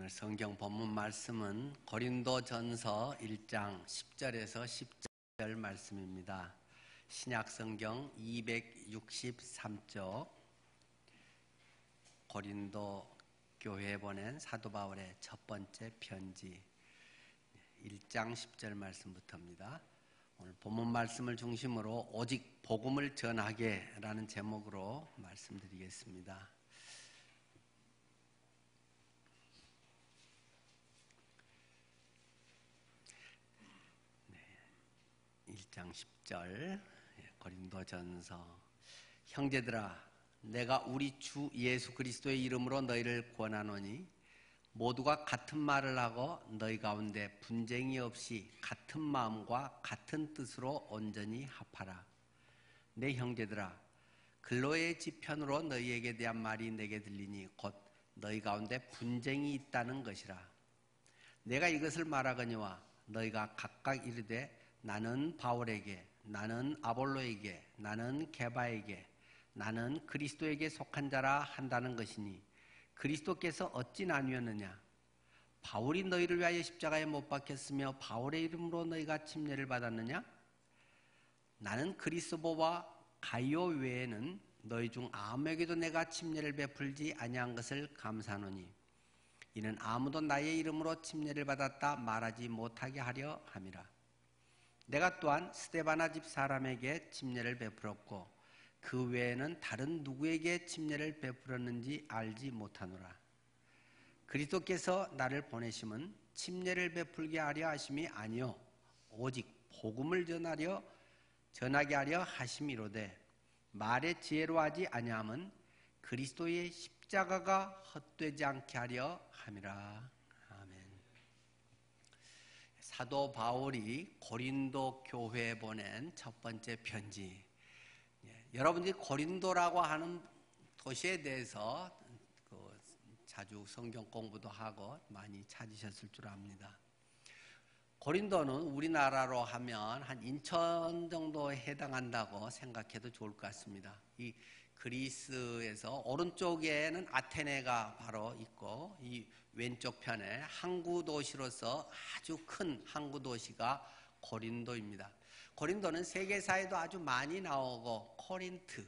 오늘 성경 본문 말씀은 고린도전서 1장 10절에서 10절 말씀입니다. 신약 성경 263쪽 고린도 교회에 보낸 사도 바울의 첫 번째 편지 1장 10절 말씀부터입니다. 오늘 본문 말씀을 중심으로 오직 복음을 전하게라는 제목으로 말씀드리겠습니다. 1장 10절 고린도전서 형제들아 내가 우리 주 예수 그리스도의 이름으로 너희를 권하노니 모두가 같은 말을 하고 너희 가운데 분쟁이 없이 같은 마음과 같은 뜻으로 온전히 합하라. 내 형제들아 글로의 지편으로 너희에게 대한 말이 내게 들리니 곧 너희 가운데 분쟁이 있다는 것이라. 내가 이것을 말하거니와 너희가 각각 이르되 나는 바울에게, 나는 아볼로에게, 나는 게바에게, 나는 그리스도에게 속한 자라 한다는 것이니 그리스도께서 어찌 나뉘었느냐? 바울이 너희를 위하여 십자가에 못 박혔으며 바울의 이름으로 너희가 침례를 받았느냐? 나는 그리스도와 가이오 외에는 너희 중 아무에게도 내가 침례를 베풀지 아니한 것을 감사하노니 이는 아무도 나의 이름으로 침례를 받았다 말하지 못하게 하려 함이라. 내가 또한 스데바나 집 사람에게 침례를 베풀었고 그 외에는 다른 누구에게 침례를 베풀었는지 알지 못하노라. 그리스도께서 나를 보내심은 침례를 베풀게 하려 하심이 아니요 오직 복음을 전하게 하려 하심이로되 말의 지혜로 하지 아니함은 그리스도의 십자가가 헛되지 않게 하려 함이라. 아멘. 사도 바울이 고린도 교회에 보낸 첫 번째 편지. 여러분들이 고린도라고 하는 도시에 대해서 자주 성경 공부도 하고 많이 찾으셨을 줄 압니다. 고린도는 우리나라로 하면 한 인천 정도에 해당한다고 생각해도 좋을 것 같습니다. 이 그리스에서 오른쪽에는 아테네가 바로 있고 이 왼쪽 편에 항구 도시로서 아주 큰 항구 도시가 고린도입니다. 고린도는 세계사에도 아주 많이 나오고 코린트,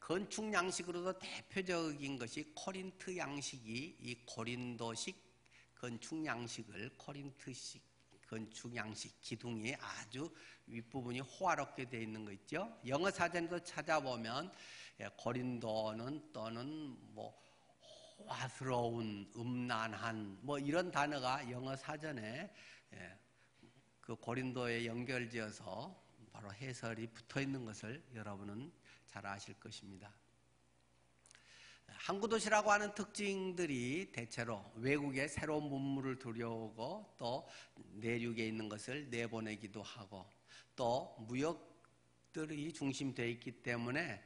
건축 양식으로도 대표적인 것이 코린트 양식이 이 고린도식 건축 양식을 코린트식 건축 양식 기둥이 아주 윗부분이 호화롭게 되어 있는 거 있죠. 영어 사전에도 찾아보면 고린도는 또는 호화스러운, 음란한 이런 단어가 영어 사전에 그 고린도에 연결지어서 바로 해설이 붙어 있는 것을 여러분은 잘 아실 것입니다. 항구도시라고 하는 특징들이 대체로 외국에 새로운 문물을 들여오고 또 내륙에 있는 것을 내보내기도 하고 또 무역들이 중심되어 있기 때문에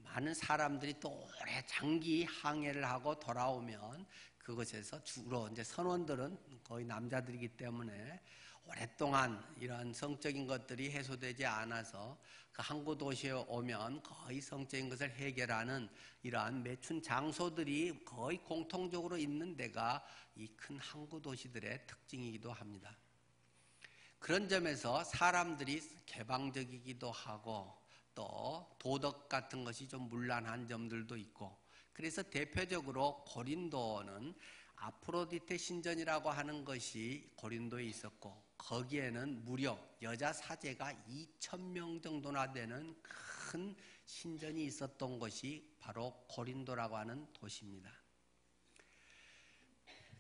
많은 사람들이 또 오래 장기 항해를 하고 돌아오면 그곳에서 주로 이제 선원들은 거의 남자들이기 때문에 오랫동안 이러한 성적인 것들이 해소되지 않아서 그 항구 도시에 오면 거의 성적인 것을 해결하는 이러한 매춘 장소들이 거의 공통적으로 있는 데가 이 큰 항구 도시들의 특징이기도 합니다. 그런 점에서 사람들이 개방적이기도 하고 또 도덕 같은 것이 좀 문란한 점들도 있고 그래서 대표적으로 고린도는 아프로디테 신전이라고 하는 것이 고린도에 있었고 거기에는 무려 여자 사제가 2,000명 정도나 되는 큰 신전이 있었던 것이 바로 고린도라고 하는 도시입니다.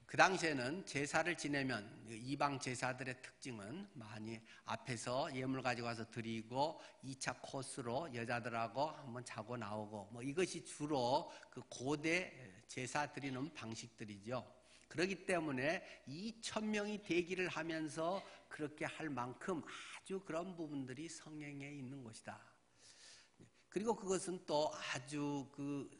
그 당시에는 제사를 지내면 이방 제사들의 특징은 많이 앞에서 예물 가지고 와서 드리고 2차 코스로 여자들하고 한번 자고 나오고 이것이 주로 그 고대 제사 드리는 방식들이죠. 그렇기 때문에 2,000명이 대기를 하면서 그렇게 할 만큼 아주 그런 부분들이 성행에 있는 것이다. 그리고 그것은 또 아주 그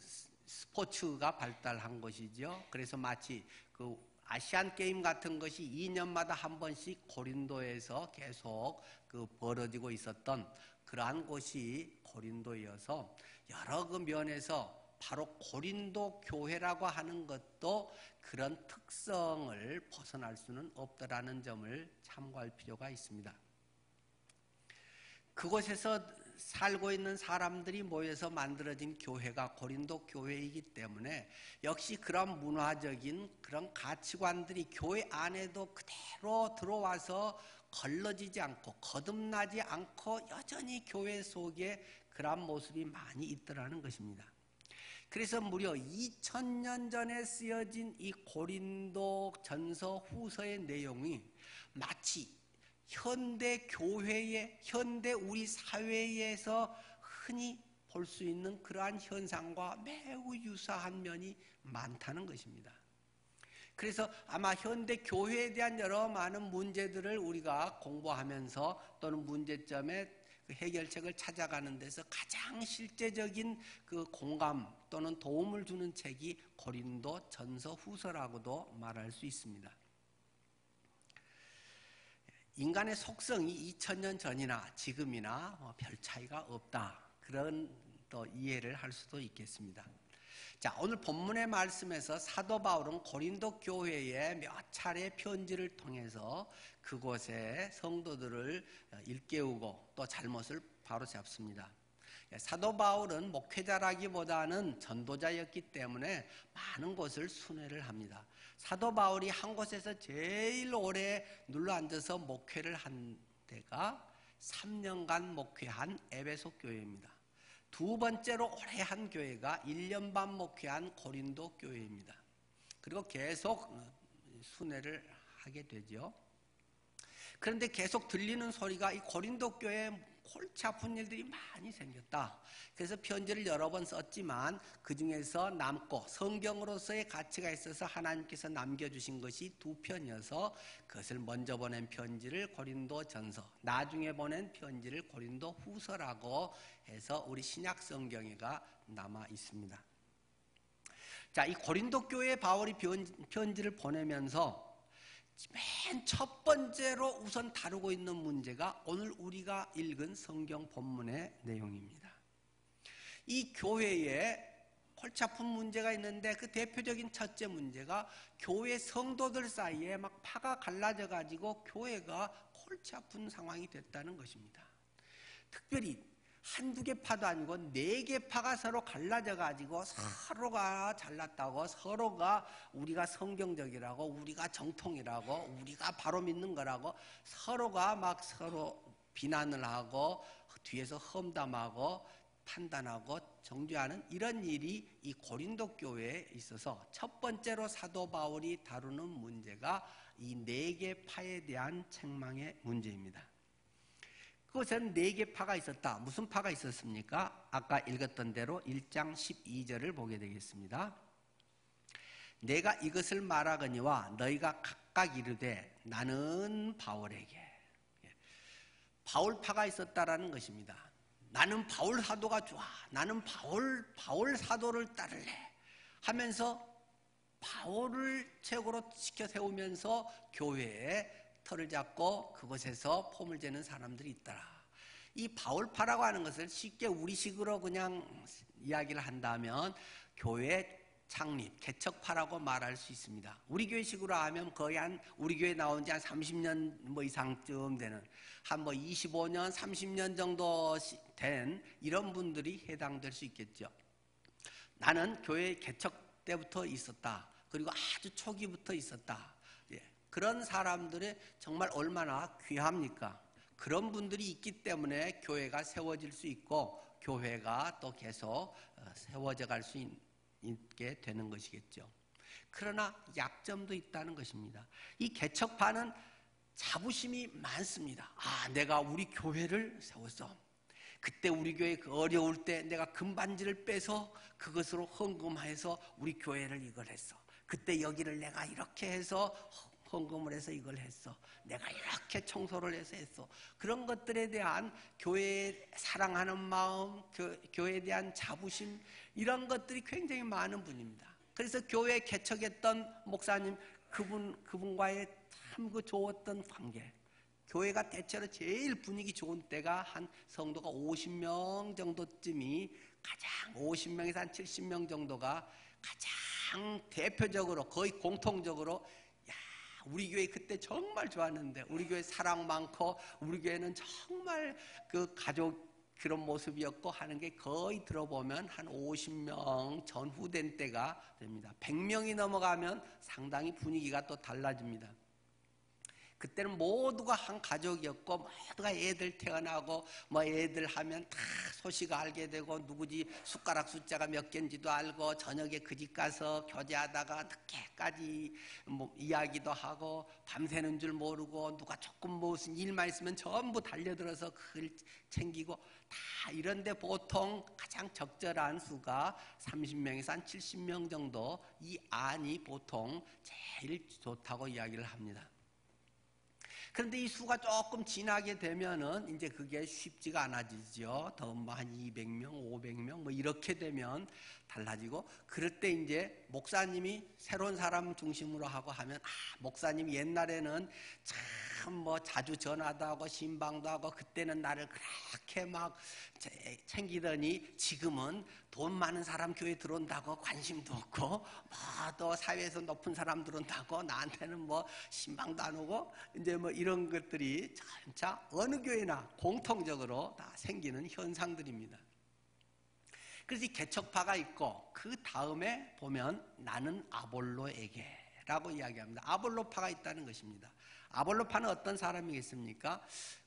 스포츠가 발달한 것이죠. 그래서 마치 그 아시안 게임 같은 것이 2년마다 한 번씩 고린도에서 계속 그 벌어지고 있었던 그러한 곳이 고린도여서 여러 그 면에서 바로 고린도 교회라고 하는 것도 그런 특성을 벗어날 수는 없다라는 점을 참고할 필요가 있습니다. 그곳에서 살고 있는 사람들이 모여서 만들어진 교회가 고린도 교회이기 때문에 역시 그런 문화적인 그런 가치관들이 교회 안에도 그대로 들어와서 걸러지지 않고 거듭나지 않고 여전히 교회 속에 그런 모습이 많이 있더라는 것입니다. 그래서 무려 2000년 전에 쓰여진 이 고린도 전서 후서의 내용이 마치 현대 교회의, 현대 우리 사회에서 흔히 볼 수 있는 그러한 현상과 매우 유사한 면이 많다는 것입니다. 그래서 아마 현대 교회에 대한 여러 많은 문제들을 우리가 공부하면서 또는 문제점의 그 해결책을 찾아가는 데서 가장 실제적인 그 공감 또는 도움을 주는 책이 고린도 전서 후서라고도 말할 수 있습니다. 인간의 속성이 2000년 전이나 지금이나 별 차이가 없다. 그런 또 이해를 할 수도 있겠습니다. 자, 오늘 본문의 말씀에서 사도 바울은 고린도 교회에 몇 차례 편지를 통해서 그곳의 성도들을 일깨우고 또 잘못을 바로잡습니다. 사도 바울은 목회자라기보다는 전도자였기 때문에 많은 곳을 순회를 합니다. 사도 바울이 한 곳에서 제일 오래 눌러앉아서 목회를 한 데가 3년간 목회한 에베소 교회입니다. 두 번째로 오래 한 교회가 1년 반 목회한 고린도 교회입니다. 그리고 계속 순회를 하게 되죠. 그런데 계속 들리는 소리가 이 고린도 교회에 골치 아픈 일들이 많이 생겼다. 그래서 편지를 여러 번 썼지만 그 중에서 남고 성경으로서의 가치가 있어서 하나님께서 남겨주신 것이 2편이어서 그것을 먼저 보낸 편지를 고린도 전서, 나중에 보낸 편지를 고린도 후서라고 해서 우리 신약 성경에가 남아 있습니다. 자, 이 고린도 교회에 바울이 편지를 보내면서 맨 첫 번째로 우선 다루고 있는 문제가 오늘 우리가 읽은 성경 본문의 내용입니다. 이 교회에 골치 아픈 문제가 있는데 그 대표적인 첫째 문제가 교회 성도들 사이에 막 파가 갈라져 가지고 교회가 골치 아픈 상황이 됐다는 것입니다. 특별히 한두 개 파도 아니고 4개 파가 서로 갈라져 가지고 서로가 잘났다고, 서로가 우리가 성경적이라고, 우리가 정통이라고, 우리가 바로 믿는 거라고 서로가 막 서로 비난을 하고 뒤에서 험담하고 판단하고 정죄하는 이런 일이 이 고린도 교회에 있어서 첫 번째로 사도 바울이 다루는 문제가 이 4개 파에 대한 책망의 문제입니다. 그것은 4개 파가 있었다. 무슨 파가 있었습니까? 아까 읽었던 대로 1장 12절을 보게 되겠습니다. 내가 이것을 말하거니와 너희가 각각 이르되 나는 바울에게. 바울파가 있었다라는 것입니다. 나는 바울 사도가 좋아. 나는 바울 사도를 따를래 하면서 바울을 최고로 지켜 세우면서 교회에 털을 잡고 그곳에서 폼을 재는 사람들이 있더라. 이 바울파라고 하는 것을 쉽게 우리식으로 그냥 이야기를 한다면 교회 창립, 개척파라고 말할 수 있습니다. 우리 교회식으로 하면 거의 우리 교회 나온 지 한 30년 이상쯤 되는 한 25년, 30년 정도 된 이런 분들이 해당될 수 있겠죠. 나는 교회 개척 때부터 있었다. 그리고 아주 초기부터 있었다. 그런 사람들이 정말 얼마나 귀합니까? 그런 분들이 있기 때문에 교회가 세워질 수 있고 교회가 또 계속 세워져 갈 수 있게 되는 것이겠죠. 그러나 약점도 있다는 것입니다. 이 개척파는 자부심이 많습니다. 내가 우리 교회를 세웠어. 그때 우리 교회 어려울 때 내가 금반지를 빼서 그것으로 헌금해서 우리 교회를 이걸 했어. 그때 여기를 내가 이렇게 해서 헌금을 해서 이걸 했어. 내가 이렇게 청소를 해서 했어. 그런 것들에 대한 교회에 사랑하는 마음, 교회에 대한 자부심, 이런 것들이 굉장히 많은 분입니다. 그래서 교회 개척했던 목사님, 그분과의 참 좋았던 관계. 교회가 대체로 제일 분위기 좋은 때가 한 성도가 50명 정도쯤이 가장 50명에서 한 70명 정도가 가장 대표적으로 거의 공통적으로 야, 우리 교회 그때 정말 좋았는데 우리 교회 사랑 많고 우리 교회는 정말 그 가족 그런 모습이었고 하는 게 거의 들어보면 한 50명 전후된 때가 됩니다. 100명이 넘어가면 상당히 분위기가 또 달라집니다. 그때는 모두가 한 가족이었고 모두가 애들 태어나고 뭐 애들 하면 다 소식 알게 되고 누구지 숟가락 숫자가 몇 개인지도 알고 저녁에 그 집 가서 교제하다가 늦게까지 뭐 이야기도 하고 밤새는 줄 모르고 누가 조금 무슨 일만 있으면 전부 달려들어서 그걸 챙기고 다 이런데 보통 가장 적절한 수가 30명에서 한 70명 정도 이 안이 보통 제일 좋다고 이야기를 합니다. 그런데 이 수가 조금 지나게 되면은 이제 그게 쉽지가 않아지죠. 더 뭐 한 200명, 500명 뭐 이렇게 되면 달라지고 그럴 때 이제 목사님이 새로운 사람 중심으로 하고 하면 목사님이 옛날에는 참 뭐 자주 전화도 하고 신방도 하고 그때는 나를 그렇게 막 챙기더니 지금은 돈 많은 사람 교회 들어온다고 관심도 없고 뭐 또 사회에서 높은 사람 들어온다고 나한테는 뭐 신방도 안 오고 이제 뭐 이런 것들이 진짜 어느 교회나 공통적으로 다 생기는 현상들입니다. 그래서 이 개척파가 있고 그 다음에 보면 나는 아볼로에게라고 이야기합니다. 아볼로파가 있다는 것입니다. 아볼로파는 어떤 사람이겠습니까?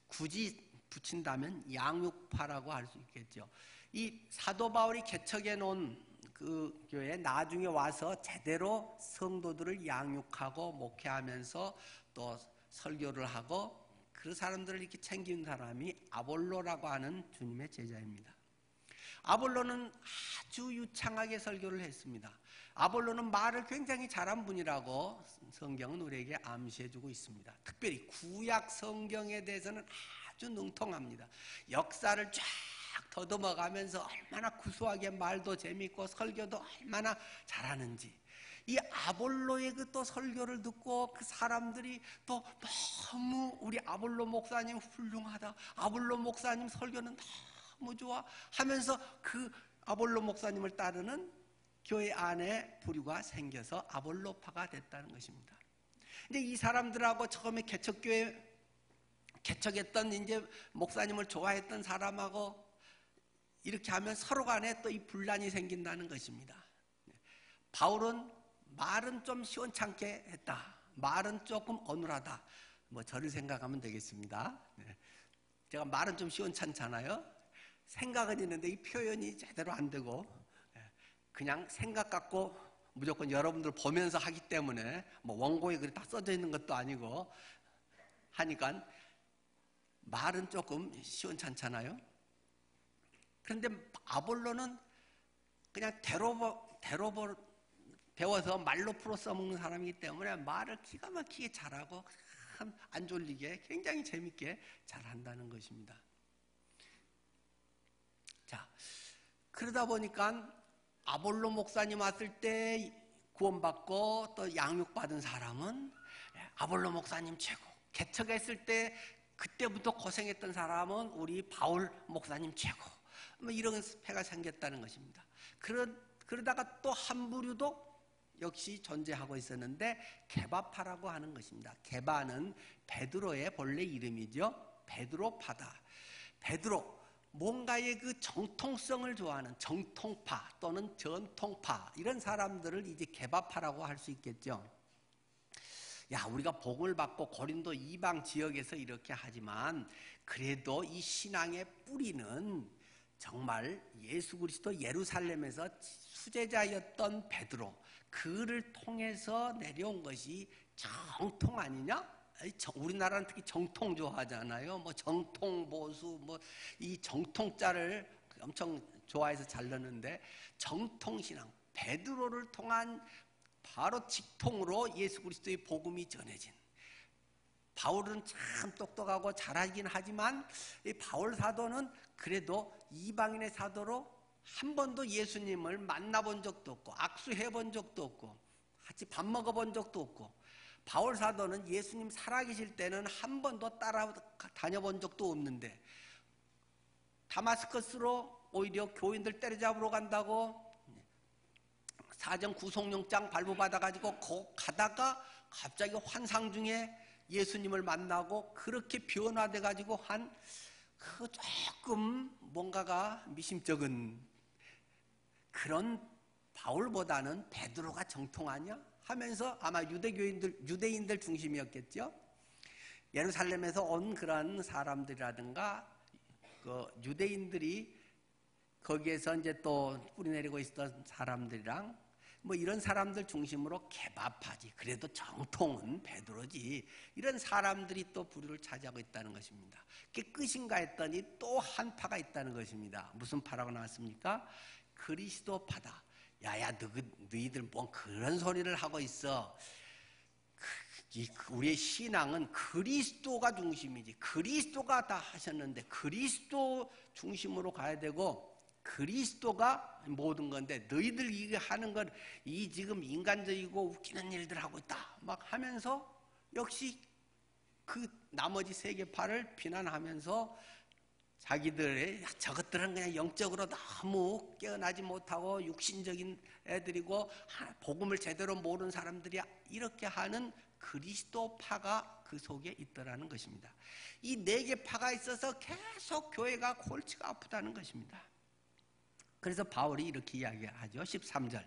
굳이 붙인다면 양육파라고 할 수 있겠죠. 이 사도 바울이 개척해 놓은 그 교회에 나중에 와서 제대로 성도들을 양육하고 목회하면서 또 설교를 하고 그 사람들을 이렇게 챙기는 사람이 아볼로라고 하는 주님의 제자입니다. 아볼로는 아주 유창하게 설교를 했습니다. 아볼로는 말을 굉장히 잘한 분이라고 성경은 우리에게 암시해주고 있습니다. 특별히 구약 성경에 대해서는 아주 능통합니다. 역사를 쫙 더듬어가면서 얼마나 구수하게 말도 재밌고 설교도 얼마나 잘하는지 이 아볼로의 그 또 설교를 듣고 그 사람들이 또 너무 우리 아볼로 목사님 훌륭하다. 아볼로 목사님 설교는 너무 좋아 하면서 그 아볼로 목사님을 따르는 교회 안에 부류가 생겨서 아볼로파가 됐다는 것입니다. 근데 이 사람들하고 처음에 개척했던 이제 목사님을 좋아했던 사람하고 이렇게 하면 서로 간에 또 이 분란이 생긴다는 것입니다. 바울은 말은 좀 시원찮게 했다. 말은 조금 어눌하다. 뭐 저를 생각하면 되겠습니다. 제가 말은 좀 시원찮잖아요. 생각은 있는데 이 표현이 제대로 안 되고 그냥 생각 갖고 무조건 여러분들 보면서 하기 때문에 뭐 원고에 그렇게 다 써져 있는 것도 아니고 하니까 말은 조금 시원찮잖아요. 그런데 아볼로는 그냥 대로 배워서 말로 풀어 써먹는 사람이기 때문에 말을 기가 막히게 잘하고 안 졸리게 굉장히 재밌게 잘한다는 것입니다. 자, 그러다 보니까 아볼로 목사님 왔을 때 구원받고 또 양육받은 사람은 아볼로 목사님 최고. 개척했을 때 그때부터 고생했던 사람은 우리 바울 목사님 최고. 뭐 이런 패가 생겼다는 것입니다. 그러다가 또 한 부류도 역시 존재하고 있었는데 게바파라고 하는 것입니다. 게바는 베드로의 본래 이름이죠. 베드로파다. 베드로 뭔가의 그 정통성을 좋아하는 정통파 또는 전통파 이런 사람들을 이제 게바파라고 할 수 있겠죠. 야, 우리가 복을 받고 고린도 이방 지역에서 이렇게 하지만 그래도 이 신앙의 뿌리는 정말 예수 그리스도 예루살렘에서 수제자였던 베드로 그를 통해서 내려온 것이 정통 아니냐? 우리나라는 특히 정통 좋아하잖아요. 뭐 정통 보수 뭐 이 정통자를 엄청 좋아해서 잘 넣는데 정통신앙 베드로를 통한 바로 직통으로 예수 그리스도의 복음이 전해진 바울은 참 똑똑하고 잘하긴 하지만 이 바울 사도는 그래도 이방인의 사도로 한 번도 예수님을 만나본 적도 없고 악수해 본 적도 없고 같이 밥 먹어본 적도 없고 바울 사도는 예수님 살아계실 때는 한 번도 따라 다녀본 적도 없는데 다마스커스로 오히려 교인들 때려잡으러 간다고 사전 구속영장 발부받아가지고 가다가 갑자기 환상 중에 예수님을 만나고 그렇게 변화돼가지고 그 조금 뭔가가 미심쩍은 그런 바울보다는 베드로가 정통하냐 하면서 아마 유대인들 중심이었겠죠. 예루살렘에서 온 그런 사람들이라든가 그 유대인들이 거기에서 이제 또 뿌리내리고 있었던 사람들이랑 뭐 이런 사람들 중심으로 개밥하지. 그래도 정통은 베드로지. 이런 사람들이 또 부류를 차지하고 있다는 것입니다. 그게 끝인가 했더니 또 한 파가 있다는 것입니다. 무슨 파라고 나왔습니까? 그리스도파다. 야야 너희들 뭔 그런 소리를 하고 있어. 우리의 신앙은 그리스도가 중심이지. 그리스도가 다 하셨는데 그리스도 중심으로 가야 되고 그리스도가 모든 건데 너희들 이게 하는 건 이 지금 인간적이고 웃기는 일들 하고 있다 막 하면서 역시 그 나머지 세계파를 비난하면서 자기들의 저것들은 그냥 영적으로 너무 깨어나지 못하고 육신적인 애들이고 복음을 제대로 모르는 사람들이야 이렇게 하는 그리스도파가 그 속에 있더라는 것입니다. 이 네 개 파가 있어서 계속 교회가 골치가 아프다는 것입니다. 그래서 바울이 이렇게 이야기하죠. 13절.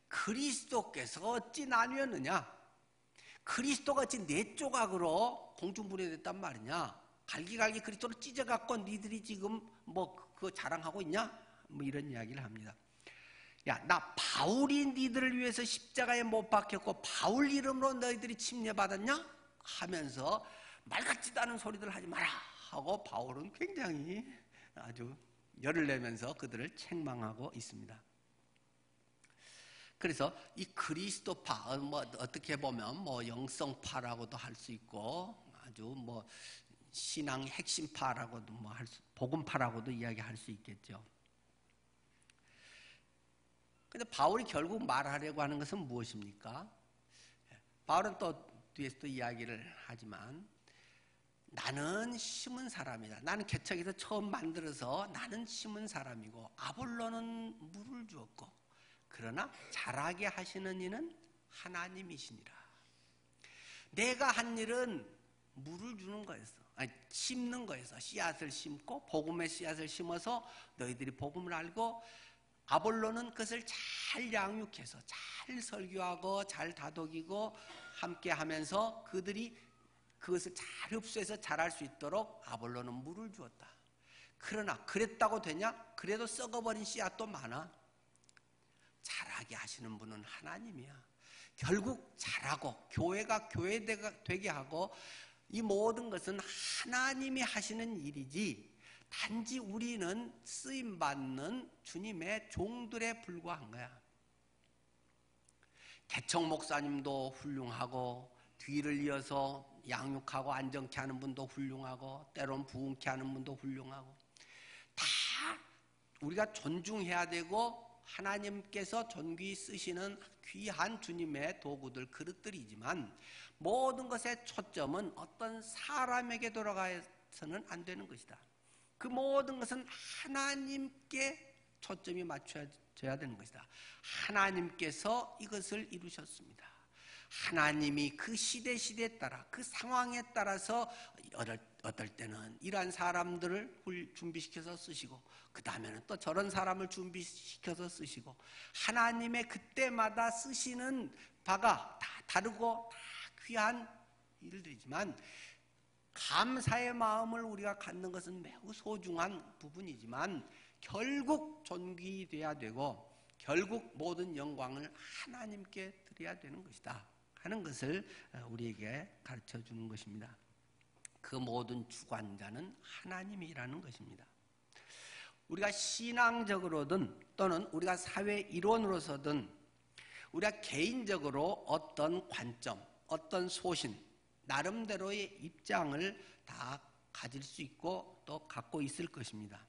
그리스도께서 어찌 나뉘었느냐? 그리스도가 어찌 네 조각으로 공중분해됐단 말이냐? 갈기갈기 그리스도를 찢어갖고 니들이 지금 뭐 그거 자랑하고 있냐? 뭐 이런 이야기를 합니다. 야, 나 바울이 니들을 위해서 십자가에 못 박혔고 바울 이름으로 너희들이 침례받았냐? 하면서 말 같지도 않은 소리들 하지 마라 하고 바울은 굉장히 아주 열을 내면서 그들을 책망하고 있습니다. 그래서 이 그리스도파, 뭐 어떻게 보면 뭐 영성파라고도 할 수 있고 아주 뭐 신앙 핵심파라고도 뭐 복음파라고도 이야기할 수 있겠죠. 근데 바울이 결국 말하려고 하는 것은 무엇입니까? 바울은 또 뒤에서 또 이야기를 하지만 나는 심은 사람이다. 나는 개척에서 처음 만들어서 나는 심은 사람이고 아볼로는 물을 주었고 그러나 자라게 하시는 이는 하나님이시니라. 내가 한 일은 물을 주는 거였어. 아니, 심는 거였어. 씨앗을 심고 복음의 씨앗을 심어서 너희들이 복음을 알고 아볼로는 그것을 잘 양육해서 잘 설교하고 잘 다독이고 함께 하면서 그들이 그것을 잘 흡수해서 자랄 수 있도록 아볼로는 물을 주었다. 그러나 그랬다고 되냐? 그래도 썩어버린 씨앗도 많아. 자라게 하시는 분은 하나님이야. 결국 자라고 교회가 교회되게 하고 이 모든 것은 하나님이 하시는 일이지 단지 우리는 쓰임받는 주님의 종들에 불과한 거야. 개척 목사님도 훌륭하고 뒤를 이어서 양육하고 안정케 하는 분도 훌륭하고 때론 부흥케 하는 분도 훌륭하고 다 우리가 존중해야 되고 하나님께서 존귀히 쓰시는 귀한 주님의 도구들 그릇들이지만 모든 것의 초점은 어떤 사람에게 돌아가서는 안 되는 것이다. 그 모든 것은 하나님께 초점이 맞춰져야 되는 것이다. 하나님께서 이것을 이루셨습니다. 하나님이 그 시대에 따라 그 상황에 따라서 어떨 때는 이러한 사람들을 준비시켜서 쓰시고 그 다음에는 또 저런 사람을 준비시켜서 쓰시고 하나님의 그때마다 쓰시는 바가 다 다르고 다 귀한 일들이지만 감사의 마음을 우리가 갖는 것은 매우 소중한 부분이지만 결국 존귀돼야 되고 결국 모든 영광을 하나님께 드려야 되는 것이다 하는 것을 우리에게 가르쳐 주는 것입니다. 그 모든 주관자는 하나님이라는 것입니다. 우리가 신앙적으로든 또는 우리가 사회 이론으로서든 우리가 개인적으로 어떤 관점, 어떤 소신, 나름대로의 입장을 다 가질 수 있고 또 갖고 있을 것입니다.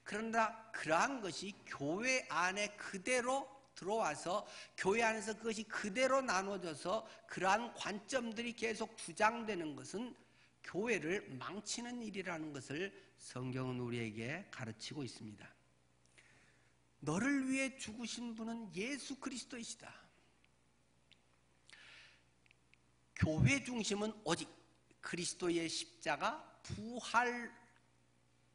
그러나 그러한 것이 교회 안에 그대로 들어와서 교회 안에서 그것이 그대로 나눠져서 그러한 관점들이 계속 주장되는 것은 교회를 망치는 일이라는 것을 성경은 우리에게 가르치고 있습니다. 너를 위해 죽으신 분은 예수 그리스도이시다. 교회 중심은 오직 그리스도의 십자가, 부활,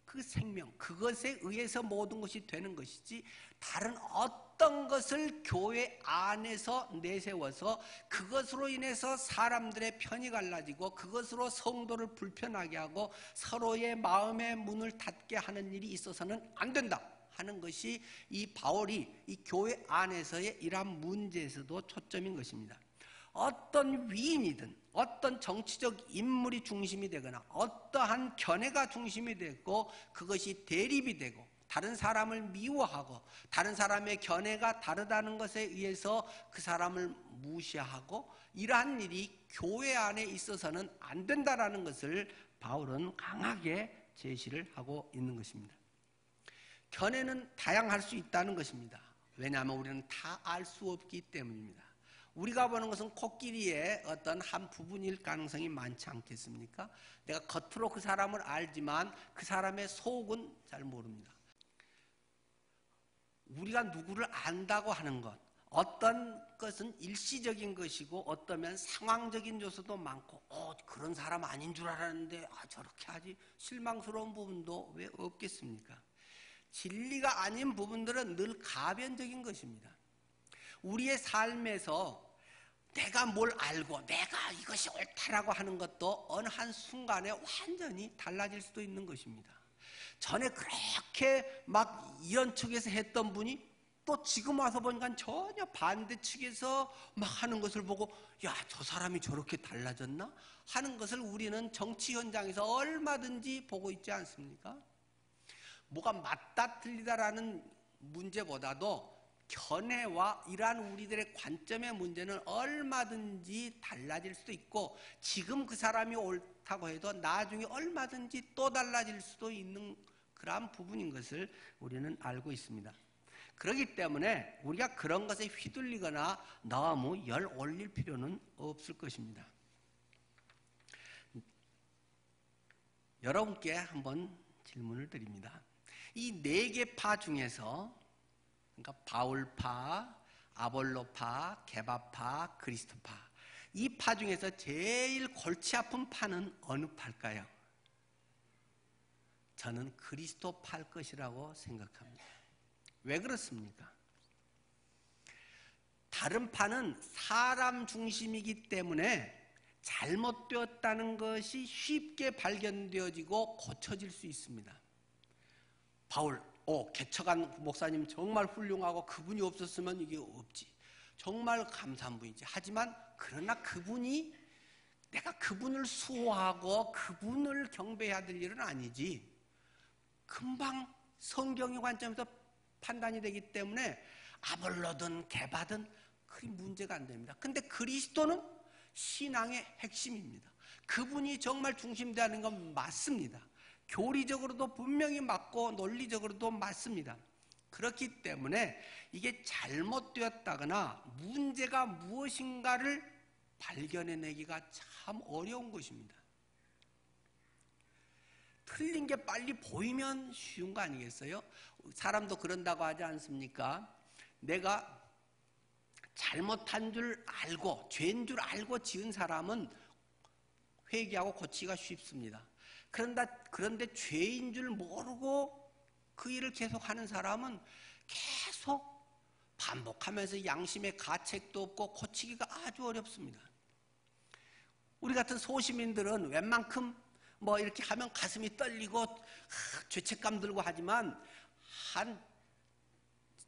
그 생명, 그것에 의해서 모든 것이 되는 것이지 다른 어떤 것을 교회 안에서 내세워서 그것으로 인해서 사람들의 편이 갈라지고 그것으로 성도를 불편하게 하고 서로의 마음의 문을 닫게 하는 일이 있어서는 안 된다 하는 것이 이 바울이 이 교회 안에서의 이러한 문제에서도 초점인 것입니다. 어떤 위인이든 어떤 정치적 인물이 중심이 되거나 어떠한 견해가 중심이 되고 그것이 대립이 되고 다른 사람을 미워하고 다른 사람의 견해가 다르다는 것에 의해서 그 사람을 무시하고 이러한 일이 교회 안에 있어서는 안 된다라는 것을 바울은 강하게 제시를 하고 있는 것입니다. 견해는 다양할 수 있다는 것입니다. 왜냐하면 우리는 다 알 수 없기 때문입니다. 우리가 보는 것은 코끼리의 어떤 한 부분일 가능성이 많지 않겠습니까? 내가 겉으로 그 사람을 알지만 그 사람의 속은 잘 모릅니다. 우리가 누구를 안다고 하는 것, 어떤 것은 일시적인 것이고 어떠면 상황적인 요소도 많고 그런 사람 아닌 줄 알았는데 저렇게 하지, 실망스러운 부분도 왜 없겠습니까? 진리가 아닌 부분들은 늘 가변적인 것입니다. 우리의 삶에서 내가 뭘 알고 내가 이것이 옳다라고 하는 것도 어느 한 순간에 완전히 달라질 수도 있는 것입니다. 전에 그렇게 막 이런 측에서 했던 분이 또 지금 와서 보니까 전혀 반대 측에서 막 하는 것을 보고 야, 저 사람이 저렇게 달라졌나? 하는 것을 우리는 정치 현장에서 얼마든지 보고 있지 않습니까? 뭐가 맞다 틀리다라는 문제보다도 견해와 이러한 우리들의 관점의 문제는 얼마든지 달라질 수도 있고 지금 그 사람이 옳다고 해도 나중에 얼마든지 또 달라질 수도 있는 그러한 부분인 것을 우리는 알고 있습니다. 그렇기 때문에 우리가 그런 것에 휘둘리거나 너무 열 올릴 필요는 없을 것입니다. 여러분께 한번 질문을 드립니다. 이 네 개 파 중에서 그러니까 바울파, 아볼로파, 게바파, 그리스도파, 이 파 중에서 제일 골치 아픈 파는 어느 파일까요? 저는 그리스도파일 것이라고 생각합니다. 왜 그렇습니까? 다른 파는 사람 중심이기 때문에 잘못되었다는 것이 쉽게 발견되어지고 고쳐질 수 있습니다. 바울, 개척한 목사님 정말 훌륭하고 그분이 없었으면 이게 없지. 정말 감사한 분이지. 하지만 그러나 그분이 내가 그분을 수호하고 그분을 경배해야 될 일은 아니지. 금방 성경의 관점에서 판단이 되기 때문에 아볼로든 게바든 그게 문제가 안 됩니다. 근데 그리스도는 신앙의 핵심입니다. 그분이 정말 중심되는 건 맞습니다. 교리적으로도 분명히 맞고 논리적으로도 맞습니다. 그렇기 때문에 이게 잘못되었다거나 문제가 무엇인가를 발견해내기가 참 어려운 것입니다. 틀린 게 빨리 보이면 쉬운 거 아니겠어요? 사람도 그런다고 하지 않습니까? 내가 잘못한 줄 알고 죄인 줄 알고 지은 사람은 회개하고 고치기가 쉽습니다. 그런데 죄인 줄 모르고 그 일을 계속하는 사람은 계속 반복하면서 양심의 가책도 없고 고치기가 아주 어렵습니다. 우리 같은 소시민들은 웬만큼 뭐 이렇게 하면 가슴이 떨리고 죄책감 들고 하지만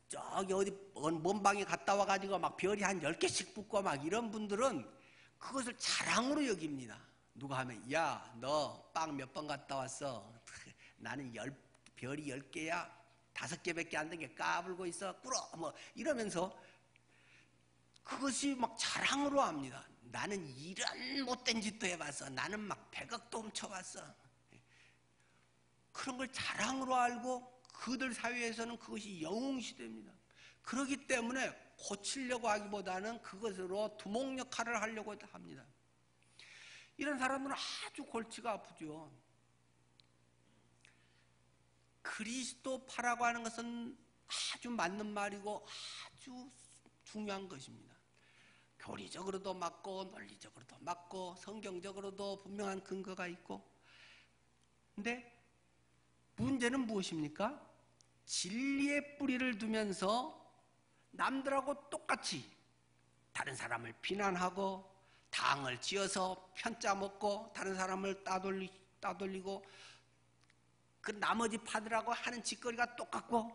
저기 어디 먼 방에 갔다 와가지고 막 별이 한 10개씩 붙고 막 이런 분들은 그것을 자랑으로 여깁니다. 누가 하면 야, 너 빵 몇 번 갔다 왔어? 나는 별이 10개야 5개밖에 안 된 게 까불고 있어 꿇어 뭐 이러면서 그것이 막 자랑으로 합니다. 나는 이런 못된 짓도 해봤어. 나는 막 100억도 훔쳐봤어. 그런 걸 자랑으로 알고 그들 사회에서는 그것이 영웅시대입니다. 그렇기 때문에 고치려고 하기보다는 그것으로 두목 역할을 하려고 합니다. 이런 사람들은 아주 골치가 아프죠. 그리스도파라고 하는 것은 아주 맞는 말이고 아주 중요한 것입니다. 교리적으로도 맞고 논리적으로도 맞고 성경적으로도 분명한 근거가 있고, 근데 문제는 무엇입니까? 진리의 뿌리를 두면서 남들하고 똑같이 다른 사람을 비난하고 당을 지어서 편짜 먹고 다른 사람을 따돌리고 그 나머지 파들하고 하는 짓거리가 똑같고,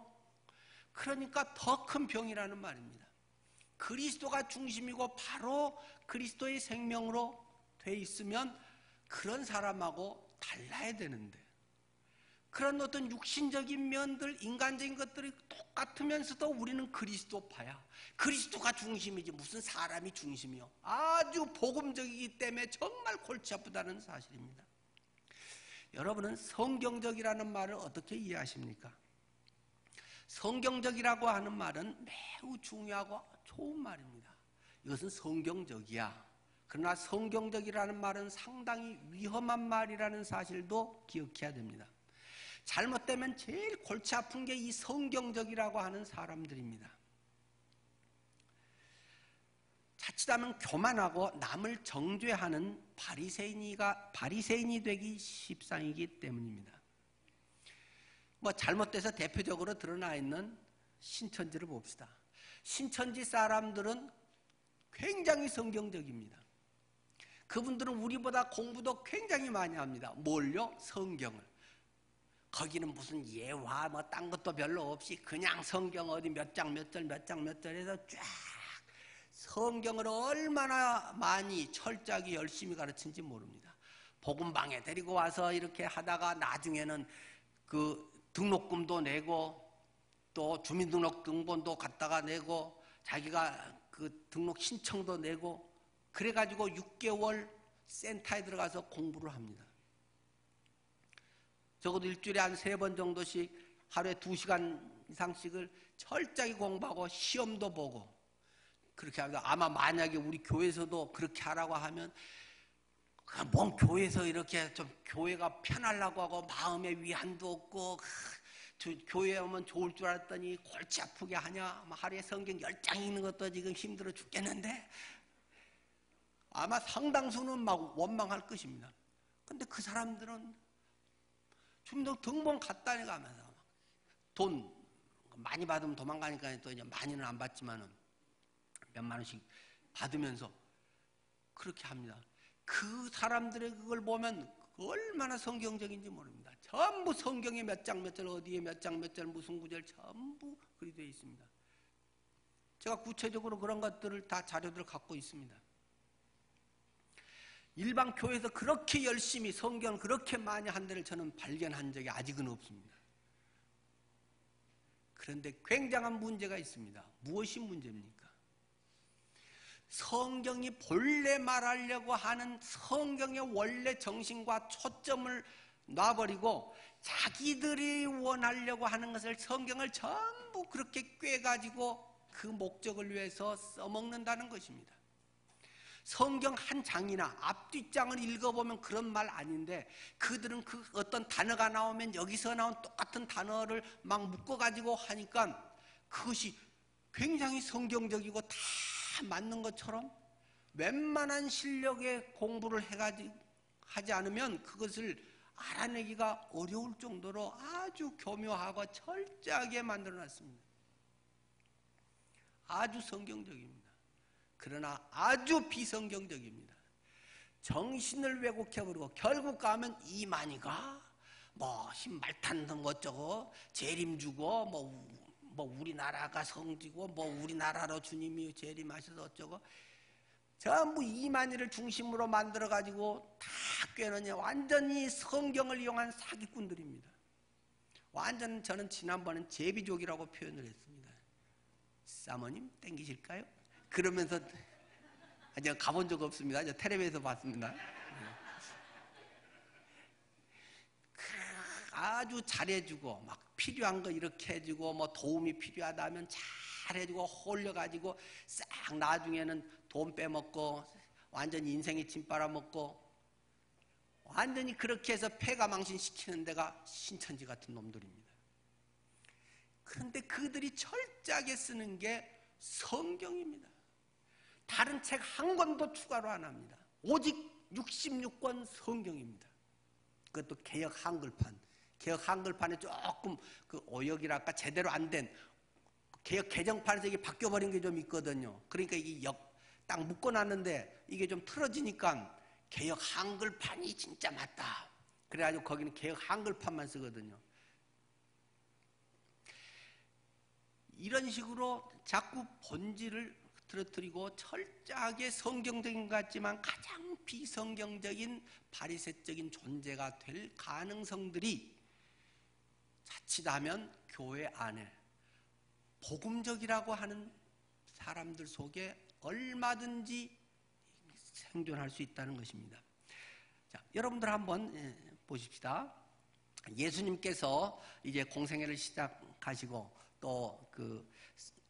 그러니까 더 큰 병이라는 말입니다. 그리스도가 중심이고 바로 그리스도의 생명으로 돼 있으면 그런 사람하고 달라야 되는데, 그런 어떤 육신적인 면들, 인간적인 것들이 똑같으면서도 우리는 그리스도파야. 그리스도가 중심이지 무슨 사람이 중심이요. 아주 복음적이기 때문에 정말 골치 아프다는 사실입니다. 여러분은 성경적이라는 말을 어떻게 이해하십니까? 성경적이라고 하는 말은 매우 중요하고 좋은 말입니다. 이것은 성경적이야. 그러나 성경적이라는 말은 상당히 위험한 말이라는 사실도 기억해야 됩니다. 잘못되면 제일 골치 아픈 게 이 성경적이라고 하는 사람들입니다. 자칫하면 교만하고 남을 정죄하는 바리새인이 되기 십상이기 때문입니다. 잘못돼서 대표적으로 드러나 있는 신천지를 봅시다. 신천지 사람들은 굉장히 성경적입니다. 그분들은 우리보다 공부도 굉장히 많이 합니다. 뭘요? 성경을. 거기는 무슨 예화 딴 것도 별로 없이 그냥 성경 어디 몇 장 몇 절 해서 쫙 성경을 얼마나 많이 철저하게 열심히 가르친지 모릅니다. 복음방에 데리고 와서 이렇게 하다가 나중에는 그 등록금도 내고 또 주민등록등본도 갖다가 내고 자기가 그 등록 신청도 내고 그래가지고 6개월 센터에 들어가서 공부를 합니다. 적어도 일주일에 한 3번 정도씩 하루에 2시간 이상씩을 철저히 공부하고 시험도 보고 그렇게 합니다. 아마 만약에 우리 교회에서도 그렇게 하라고 하면 뭔 교회에서 이렇게 좀 교회가 편하려고 하고 마음에 위안도 없고 교회에 오면 좋을 줄 알았더니 골치 아프게 하냐, 하루에 성경 10장 읽는 것도 지금 힘들어 죽겠는데, 아마 상당수는 막 원망할 것입니다. 근데 그 사람들은 주민등 등본 갖다 내가면서 돈 많이 받으면 도망가니까 또 이제 많이는 안 받지만은 몇만 원씩 받으면서 그렇게 합니다. 그 사람들의 그걸 보면 얼마나 성경적인지 모릅니다. 전부 성경에 몇 장 몇 절 어디에 몇 장 몇 절 무슨 구절 전부 그리 되어 있습니다. 제가 구체적으로 그런 것들을 다 자료들을 갖고 있습니다. 일반 교회에서 그렇게 열심히 성경을 그렇게 많이 한 데를 저는 발견한 적이 아직은 없습니다. 그런데 굉장한 문제가 있습니다. 무엇이 문제입니까? 성경이 본래 말하려고 하는 성경의 원래 정신과 초점을 놔버리고 자기들이 원하려고 하는 것을 성경을 전부 그렇게 꿰가지고 그 목적을 위해서 써먹는다는 것입니다. 성경 한 장이나 앞뒷장을 읽어보면 그런 말 아닌데 그들은 그 어떤 단어가 나오면 여기서 나온 똑같은 단어를 막 묶어가지고 하니까 그것이 굉장히 성경적이고 다 맞는 것처럼 웬만한 실력의 공부를 해가지고 하지 않으면 그것을 알아내기가 어려울 정도로 아주 교묘하고 철저하게 만들어놨습니다. 아주 성경적입니다. 그러나 아주 비성경적입니다. 정신을 왜곡해버리고 결국 가면 이만희가 뭐 말탄 어쩌고 재림 주고 뭐 우리나라가 성지고 뭐 우리나라로 주님이 재림하셔서 어쩌고 전부 이만희를 중심으로 만들어가지고 다 꿰는 완전히 성경을 이용한 사기꾼들입니다. 완전 저는 지난번엔 제비족이라고 표현을 했습니다. 사모님 땡기실까요? 그러면서 제가 가본 적 없습니다. 이제 텔레비에서 봤습니다. 아주 잘해주고 막 필요한 거 이렇게 해주고 뭐 도움이 필요하다면 잘해주고 홀려가지고 싹 나중에는 돈 빼먹고 완전히 인생에 침 빨아먹고 완전히 그렇게 해서 폐가망신 시키는 데가 신천지 같은 놈들입니다. 그런데 그들이 철저하게 쓰는 게 성경입니다. 다른 책 한 권도 추가로 안 합니다. 오직 66권 성경입니다. 그것도 개역 한글판. 개역 한글판에 조금 그 오역이랄까 제대로 안 된 개역 개정판에서 이게 바뀌어버린 게 좀 있거든요. 그러니까 이게 딱 묶어놨는데 이게 좀 틀어지니까 개역 한글판이 진짜 맞다. 그래가지고 거기는 개역 한글판만 쓰거든요. 이런 식으로 자꾸 본질을 틀어뜨리고 철저하게 성경적인 것 같지만 가장 비성경적인 바리새적인 존재가 될 가능성들이 자칫하면 교회 안에 복음적이라고 하는 사람들 속에 얼마든지 생존할 수 있다는 것입니다. 자, 여러분들 한번 보십시다. 예수님께서 이제 공생애를 시작하시고 또 그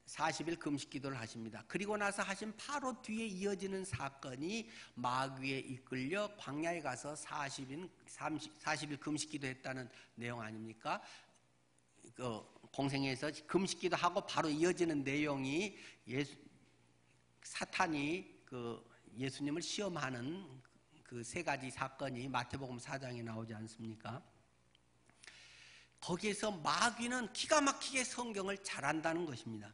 40일 금식 기도를 하십니다. 그리고 나서 하신 바로 뒤에 이어지는 사건이 마귀에 이끌려 광야에 가서 40일 금식 기도했다는 내용 아닙니까? 그 공생애에서 금식 기도하고 바로 이어지는 내용이 사탄이 그 예수님을 시험하는 그 세 가지 사건이 마태복음 4장에 나오지 않습니까? 거기에서 마귀는 기가 막히게 성경을 잘한다는 것입니다.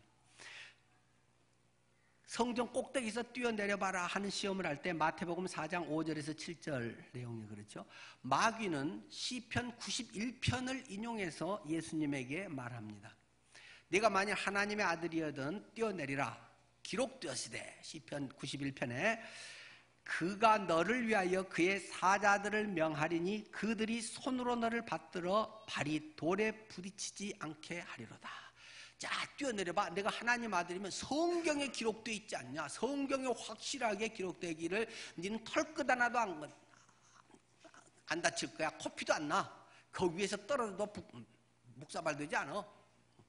성경 꼭대기에서 뛰어내려봐라 하는 시험을 할 때 마태복음 4장 5절에서 7절 내용이 그렇죠. 마귀는 시편 91편을 인용해서 예수님에게 말합니다. 네가 만일 하나님의 아들이어든 뛰어내리라. 기록되었으되 시편 91편에 그가 너를 위하여 그의 사자들을 명하리니 그들이 손으로 너를 받들어 발이 돌에 부딪히지 않게 하리로다. 자, 뛰어내려봐. 내가 하나님 아들이면 성경에 기록되어 있지 않냐? 성경에 확실하게 기록되기를 너는 털끝 하나도 안 다칠 거야. 코피도 안 나. 그 위에서 떨어져도 묵사발 되지 않아.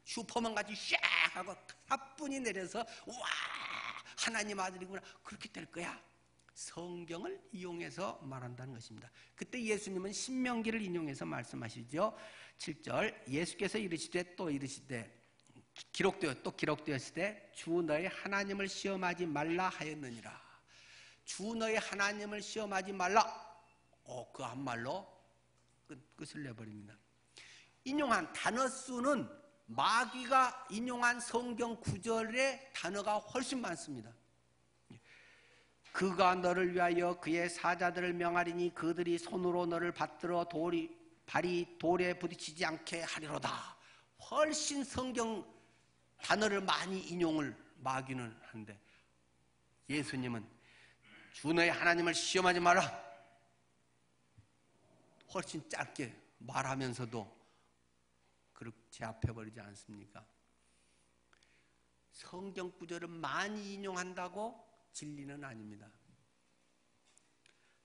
슈퍼맨 같이 샥 하고 사뿐히 내려서 와 하나님 아들이구나. 그렇게 될 거야. 성경을 이용해서 말한다는 것입니다. 그때 예수님은 신명기를 인용해서 말씀하시죠. 7절 예수께서 이르시되 또 이르시되 기록되었으되 주 너의 하나님을 시험하지 말라 하였느니라. 주 너의 하나님을 시험하지 말라. 그 한 말로 끝을 내버립니다. 인용한 단어 수는 마귀가 인용한 성경 구절의 단어가 훨씬 많습니다. 그가 너를 위하여 그의 사자들을 명하리니 그들이 손으로 너를 받들어 발이 돌에 부딪히지 않게 하리로다. 훨씬 성경 단어를 많이 인용을 마귀는 하는데 예수님은 주 너의 하나님을 시험하지 마라. 훨씬 짧게 말하면서도 그렇게 제압해버리지 않습니까? 성경 구절은 많이 인용한다고 진리는 아닙니다.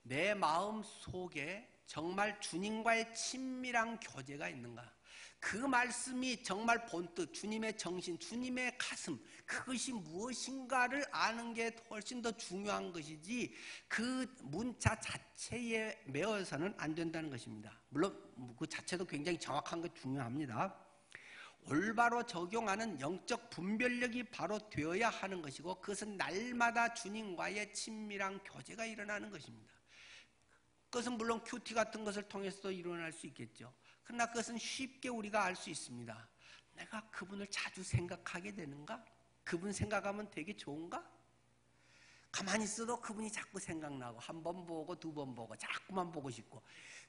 내 마음 속에 정말 주님과의 친밀한 교제가 있는가? 그 말씀이 정말 본뜻, 주님의 정신, 주님의 가슴, 그것이 무엇인가를 아는 게 훨씬 더 중요한 것이지 그 문자 자체에 매어서는 안 된다는 것입니다. 물론 그 자체도 굉장히 정확한 게 중요합니다. 올바로 적용하는 영적 분별력이 바로 되어야 하는 것이고 그것은 날마다 주님과의 친밀한 교제가 일어나는 것입니다. 그것은 물론 큐티 같은 것을 통해서도 일어날 수 있겠죠. 그러나 그것은 쉽게 우리가 알 수 있습니다. 내가 그분을 자주 생각하게 되는가? 그분 생각하면 되게 좋은가? 가만히 있어도 그분이 자꾸 생각나고 한 번 보고 두 번 보고 자꾸만 보고 싶고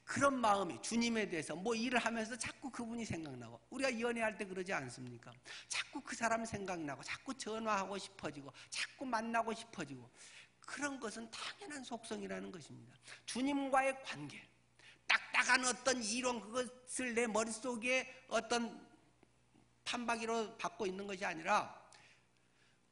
그런 마음이 주님에 대해서 뭐 일을 하면서 자꾸 그분이 생각나고 우리가 연애할 때 그러지 않습니까? 자꾸 그 사람 생각나고 자꾸 전화하고 싶어지고 자꾸 만나고 싶어지고 그런 것은 당연한 속성이라는 것입니다. 주님과의 관계 딱딱한 어떤 이론 그것을 내 머릿속에 어떤 판박이로 받고 있는 것이 아니라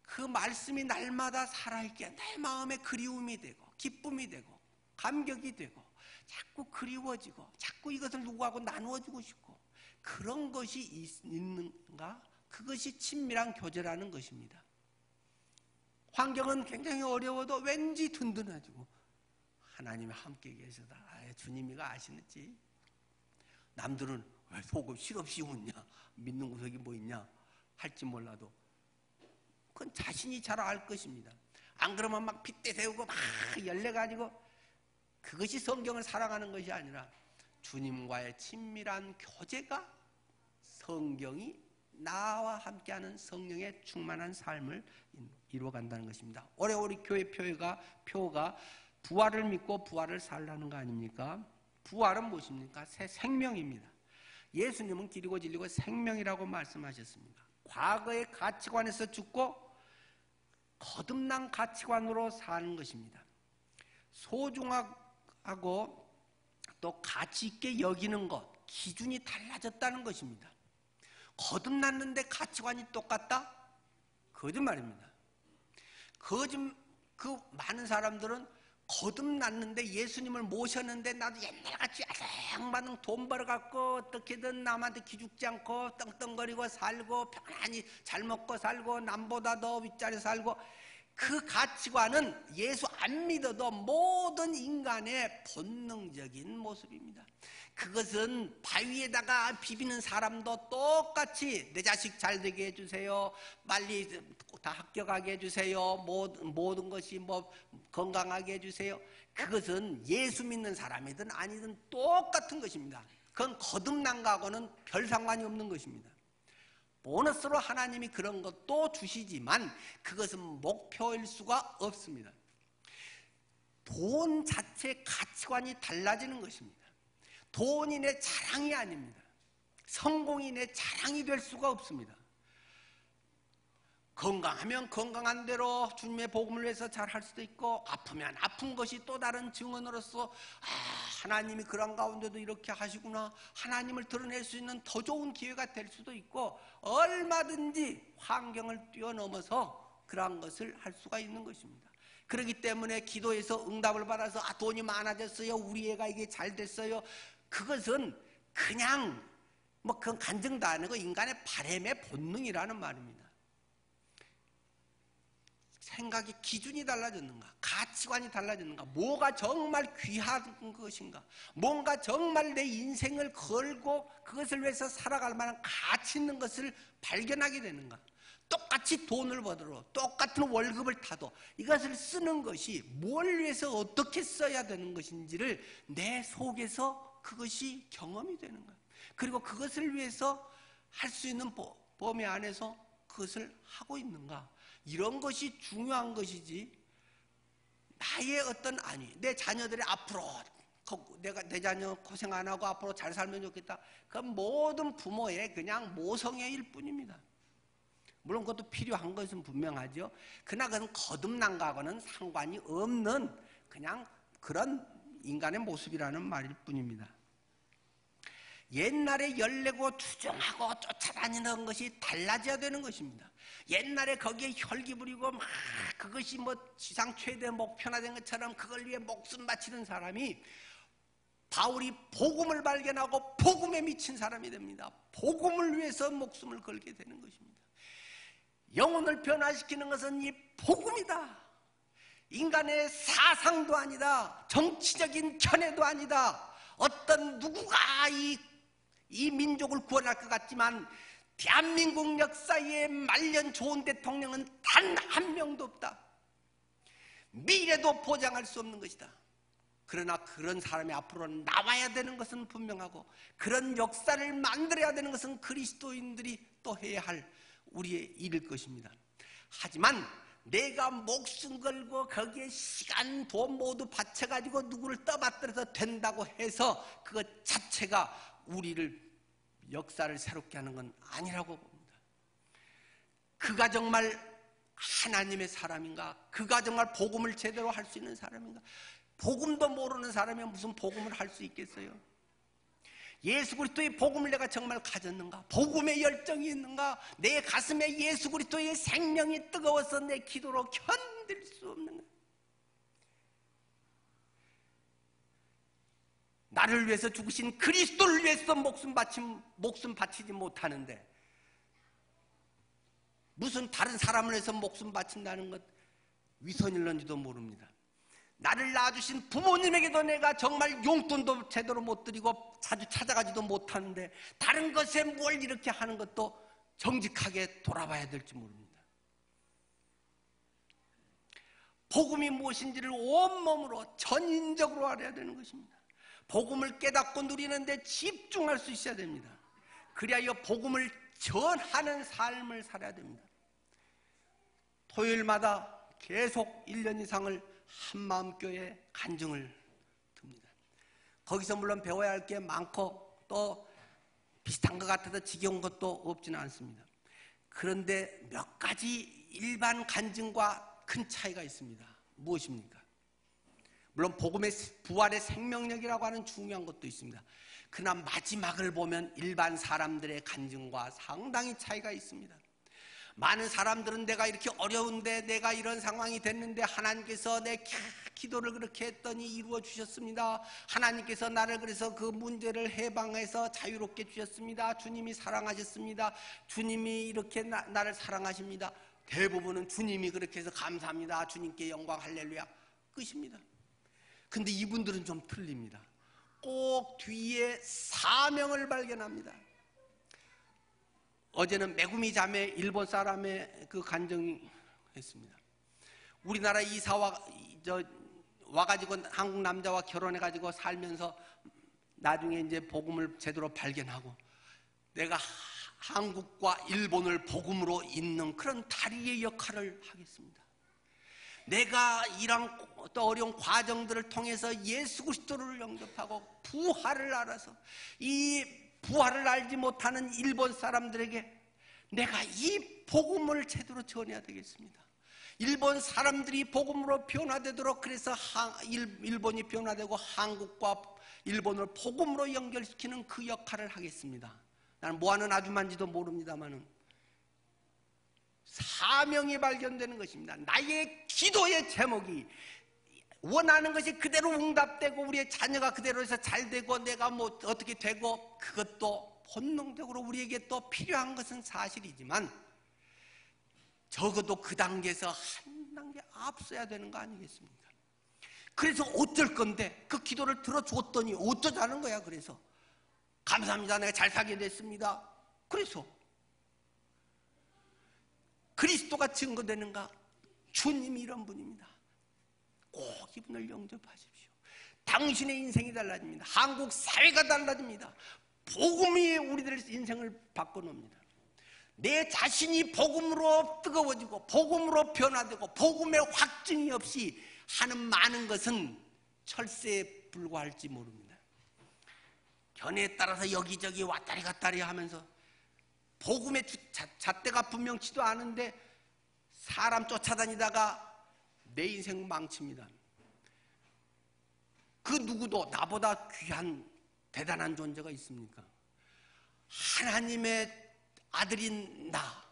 그 말씀이 날마다 살아있게 내 마음에 그리움이 되고 기쁨이 되고 감격이 되고 자꾸 그리워지고 자꾸 이것을 누구하고 나누어주고 싶고 그런 것이 있는가? 그것이 친밀한 교제라는 것입니다. 환경은 굉장히 어려워도 왠지 든든해지고 하나님이 함께 계시다. 주님이가 아시는지 남들은 왜 소금 실없이 웃냐? 믿는 구석이 뭐 있냐? 할지 몰라도 그건 자신이 잘 알 것입니다. 안 그러면 막 핏대 세우고 막 열내가지고, 그것이 성경을 사랑하는 것이 아니라 주님과의 친밀한 교제가 성경이 나와 함께하는 성령의 충만한 삶을 이루어간다는 것입니다. 올해 우리 교회 표가 부활을 믿고 부활을 살라는 거 아닙니까? 부활은 무엇입니까? 새 생명입니다. 예수님은 길이고 진리고 생명이라고 말씀하셨습니다. 과거의 가치관에서 죽고 거듭난 가치관으로 사는 것입니다. 소중하고 또 가치 있게 여기는 것, 기준이 달라졌다는 것입니다. 거듭났는데 가치관이 똑같다? 거짓말입니다. 그 많은 사람들은 거듭났는데 예수님을 모셨는데 나도 옛날같이 아등바등 돈 벌어갖고 어떻게든 남한테 기죽지 않고 떵떵거리고 살고 편안히 잘 먹고 살고 남보다 더 윗자리 살고, 그 가치관은 예수 안 믿어도 모든 인간의 본능적인 모습입니다. 그것은 바위에다가 비비는 사람도 똑같이 내 자식 잘 되게 해주세요, 빨리 다 합격하게 해주세요, 모든 것이 뭐 건강하게 해주세요. 그것은 예수 믿는 사람이든 아니든 똑같은 것입니다. 그건 거듭난 거하고는 별 상관이 없는 것입니다. 보너스로 하나님이 그런 것도 주시지만 그것은 목표일 수가 없습니다. 돈 자체 가치관이 달라지는 것입니다. 돈이 내 자랑이 아닙니다. 성공이 내 자랑이 될 수가 없습니다. 건강하면 건강한 대로 주님의 복음을 위해서 잘할 수도 있고, 아프면 아픈 것이 또 다른 증언으로서 하나님이 그런 가운데도 이렇게 하시구나, 하나님을 드러낼 수 있는 더 좋은 기회가 될 수도 있고, 얼마든지 환경을 뛰어넘어서 그러한 것을 할 수가 있는 것입니다. 그렇기 때문에 기도해서 응답을 받아서 돈이 많아졌어요, 우리 애가 이게 잘 됐어요, 그것은 그냥 그건 간증도 안 하고 인간의 바람의 본능이라는 말입니다. 생각의 기준이 달라졌는가? 가치관이 달라졌는가? 뭐가 정말 귀한 것인가? 뭔가 정말 내 인생을 걸고 그것을 위해서 살아갈 만한 가치 있는 것을 발견하게 되는가? 똑같이 돈을 벌어도 똑같은 월급을 타도 이것을 쓰는 것이 뭘 위해서 어떻게 써야 되는 것인지를 내 속에서 그것이 경험이 되는가? 그리고 그것을 위해서 할 수 있는 범위 안에서 그것을 하고 있는가? 이런 것이 중요한 것이지, 나의 어떤 내 자녀들이 앞으로 내 자녀 고생 안 하고 앞으로 잘 살면 좋겠다, 그건 모든 부모의 그냥 모성애일 뿐입니다. 물론 그것도 필요한 것은 분명하죠. 그러나 그건 거듭난 거하고는 상관이 없는 그냥 그런 인간의 모습이라는 말일 뿐입니다. 옛날에 열내고 투정하고 쫓아다니는 것이 달라져야 되는 것입니다. 옛날에 거기에 혈기 부리고 막 그것이 지상 최대 목표나 된 것처럼 그걸 위해 목숨 바치는 사람이, 바울이 복음을 발견하고 복음에 미친 사람이 됩니다. 복음을 위해서 목숨을 걸게 되는 것입니다. 영혼을 변화시키는 것은 이 복음이다. 인간의 사상도 아니다, 정치적인 견해도 아니다, 어떤 누구가 이 민족을 구원할 것 같지만 대한민국 역사에 말년 좋은 대통령은 단 한 명도 없다. 미래도 보장할 수 없는 것이다. 그러나 그런 사람이 앞으로 나와야 되는 것은 분명하고, 그런 역사를 만들어야 되는 것은 그리스도인들이 또 해야 할 우리의 일일 것입니다. 하지만 내가 목숨 걸고 거기에 시간, 돈 모두 바쳐가지고 누구를 떠받들어서 된다고 해서 그것 자체가 우리를 역사를 새롭게 하는 건 아니라고 봅니다. 그가 정말 하나님의 사람인가? 그가 정말 복음을 제대로 할 수 있는 사람인가? 복음도 모르는 사람이 무슨 복음을 할 수 있겠어요? 예수 그리스도의 복음을 내가 정말 가졌는가? 복음의 열정이 있는가? 내 가슴에 예수 그리스도의 생명이 뜨거워서 내 기도로 견딜 수 없는가? 나를 위해서 죽으신 그리스도를 위해서 목숨 바치지 못하는데 무슨 다른 사람을 위해서 목숨 바친다는 것 위선일런지도 모릅니다. 나를 낳아주신 부모님에게도 내가 정말 용돈도 제대로 못 드리고 자주 찾아가지도 못하는데 다른 것에 뭘 이렇게 하는 것도 정직하게 돌아봐야 될지 모릅니다. 복음이 무엇인지를 온몸으로 전인적으로 알아야 되는 것입니다. 복음을 깨닫고 누리는데 집중할 수 있어야 됩니다. 그리하여 복음을 전하는 삶을 살아야 됩니다. 토요일마다 계속 1년 이상을 한마음교회 간증을 듭니다. 거기서 물론 배워야 할 게 많고 또 비슷한 것 같아서 지겨운 것도 없지는 않습니다. 그런데 몇 가지 일반 간증과 큰 차이가 있습니다. 무엇입니까? 물론 복음의 부활의 생명력이라고 하는 중요한 것도 있습니다. 그러나 마지막을 보면 일반 사람들의 간증과 상당히 차이가 있습니다. 많은 사람들은 내가 이렇게 어려운데 내가 이런 상황이 됐는데 하나님께서 내 기도를 그렇게 했더니 이루어 주셨습니다. 하나님께서 나를 그래서 그 문제를 해방해서 자유롭게 주셨습니다. 주님이 사랑하셨습니다. 주님이 이렇게 나를 사랑하십니다. 대부분은 주님이 그렇게 해서 감사합니다. 주님께 영광 할렐루야 끝입니다. 근데 이분들은 좀 틀립니다. 꼭 뒤에 사명을 발견합니다. 어제는 메구미 자매 일본 사람의 그 간증했습니다. 우리나라 이사 와가지고 한국 남자와 결혼해가지고 살면서 나중에 이제 복음을 제대로 발견하고 내가 한국과 일본을 복음으로 잇는 그런 다리의 역할을 하겠습니다. 내가 이런 또 어려운 과정들을 통해서 예수 그리스도를 영접하고 부활을 알아서 이 부활을 알지 못하는 일본 사람들에게 내가 이 복음을 제대로 전해야 되겠습니다. 일본 사람들이 복음으로 변화되도록 그래서 일본이 변화되고 한국과 일본을 복음으로 연결시키는 그 역할을 하겠습니다. 나는 뭐하는 아줌마인지도 모릅니다만은 사명이 발견되는 것입니다. 나의 기도의 제목이 원하는 것이 그대로 응답되고 우리의 자녀가 그대로 해서 잘 되고 내가 뭐 어떻게 되고 그것도 본능적으로 우리에게 또 필요한 것은 사실이지만 적어도 그 단계에서 한 단계 앞서야 되는 거 아니겠습니까? 그래서 어쩔 건데 그 기도를 들어줬더니 어쩌자는 거야. 그래서 감사합니다. 내가 잘 살게 됐습니다. 그래서 그리스도가 증거되는가? 주님이 이런 분입니다. 꼭 이분을 영접하십시오. 당신의 인생이 달라집니다. 한국 사회가 달라집니다. 복음이 우리들의 인생을 바꿔놓습니다. 내 자신이 복음으로 뜨거워지고 복음으로 변화되고 복음의 확증이 없이 하는 많은 것은 철새에 불과할지 모릅니다. 견해에 따라서 여기저기 왔다리 갔다리 하면서 복음의 잣대가 분명치도 않은데 사람 쫓아다니다가 내 인생 망칩니다. 그 누구도 나보다 귀한 대단한 존재가 있습니까? 하나님의 아들인 나,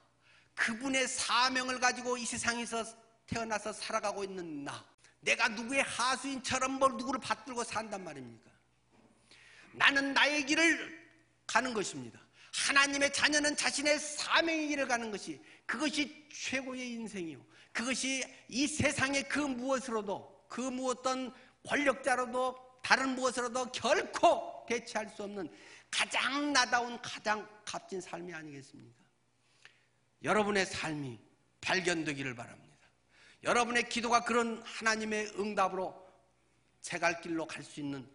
그분의 사명을 가지고 이 세상에서 태어나서 살아가고 있는 나, 내가 누구의 하수인처럼 뭘 누구를 받들고 산단 말입니까? 나는 나의 길을 가는 것입니다. 하나님의 자녀는 자신의 사명의 길을 가는 것이 그것이 최고의 인생이요, 그것이 이 세상의 그 무엇으로도 그 무엇던 권력자로도 다른 무엇으로도 결코 대체할 수 없는 가장 나다운 가장 값진 삶이 아니겠습니까? 여러분의 삶이 발견되기를 바랍니다. 여러분의 기도가 그런 하나님의 응답으로 제갈 길로 갈 수 있는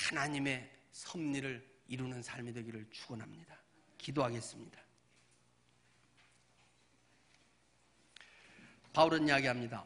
하나님의 섭리를 이루는 삶이 되기를 축원합니다. 기도하겠습니다. 바울은 이야기합니다.